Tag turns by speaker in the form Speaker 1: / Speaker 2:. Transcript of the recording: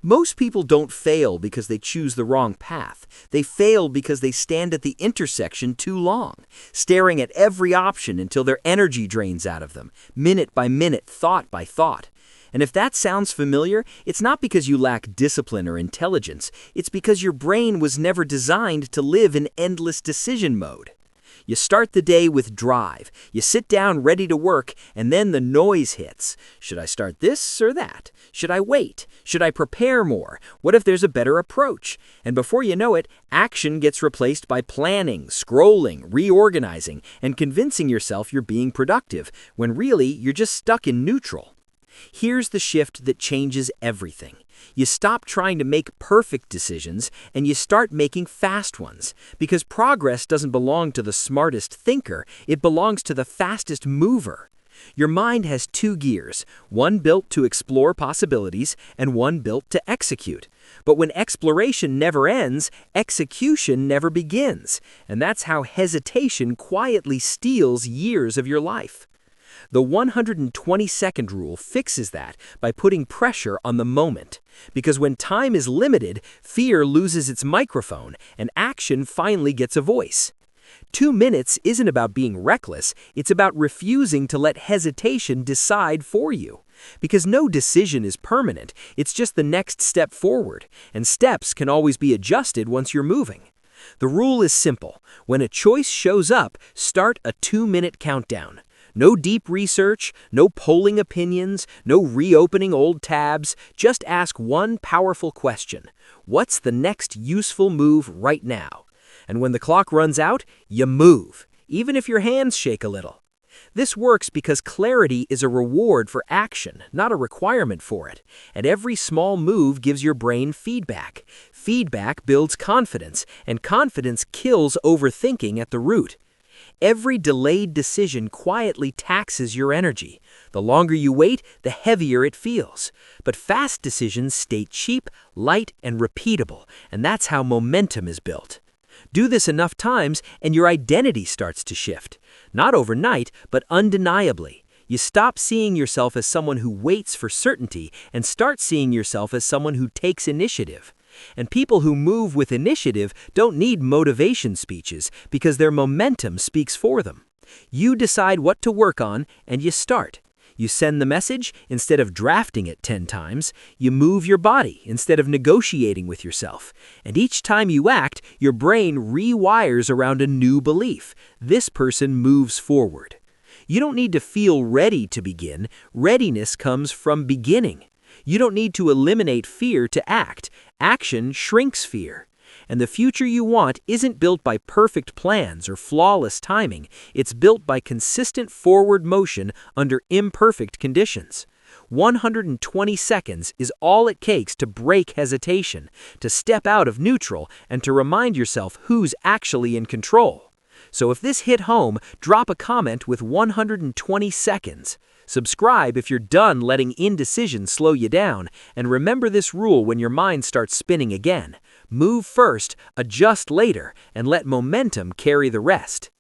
Speaker 1: Most people don't fail because they choose the wrong path. They fail because they stand at the intersection too long, staring at every option until their energy drains out of them, minute by minute, thought by thought. And if that sounds familiar, it's not because you lack discipline or intelligence. It's because your brain was never designed to live in endless decision mode. You start the day with drive. You sit down ready to work, and then the noise hits. Should I start this or that? Should I wait? Should I prepare more? What if there's a better approach? And before you know it, action gets replaced by planning, scrolling, reorganizing, and convincing yourself you're being productive, when really you're just stuck in neutral. Here's the shift that changes everything. You stop trying to make perfect decisions and you start making fast ones, because progress doesn't belong to the smartest thinker, it belongs to the fastest mover. Your mind has two gears, one built to explore possibilities and one built to execute. But when exploration never ends, execution never begins, and that's how hesitation quietly steals years of your life. The 120-second rule fixes that by putting pressure on the moment. Because when time is limited, fear loses its microphone and action finally gets a voice. 2 minutes isn't about being reckless, it's about refusing to let hesitation decide for you. Because no decision is permanent, it's just the next step forward, and steps can always be adjusted once you're moving. The rule is simple. When a choice shows up, start a 2-minute countdown. No deep research, no polling opinions, no reopening old tabs. Just ask one powerful question. What's the next useful move right now? And when the clock runs out, you move, even if your hands shake a little. This works because clarity is a reward for action, not a requirement for it. And every small move gives your brain feedback. Feedback builds confidence, and confidence kills overthinking at the root. Every delayed decision quietly taxes your energy. The longer you wait, the heavier it feels. But fast decisions stay cheap, light, and repeatable, and that's how momentum is built. Do this enough times, and your identity starts to shift. Not overnight, but undeniably. You stop seeing yourself as someone who waits for certainty and start seeing yourself as someone who takes initiative. And people who move with initiative don't need motivation speeches because their momentum speaks for them. You decide what to work on and you start. You send the message instead of drafting it 10 times. You move your body instead of negotiating with yourself. And each time you act, your brain rewires around a new belief. This person moves forward. You don't need to feel ready to begin. Readiness comes from beginning. You don't need to eliminate fear to act. Action shrinks fear. And the future you want isn't built by perfect plans or flawless timing. It's built by consistent forward motion under imperfect conditions. 120 seconds is all it takes to break hesitation, to step out of neutral, and to remind yourself who's actually in control. So if this hit home, drop a comment with 120 seconds. Subscribe if you're done letting indecision slow you down, and remember this rule when your mind starts spinning again. Move first, adjust later, and let momentum carry the rest.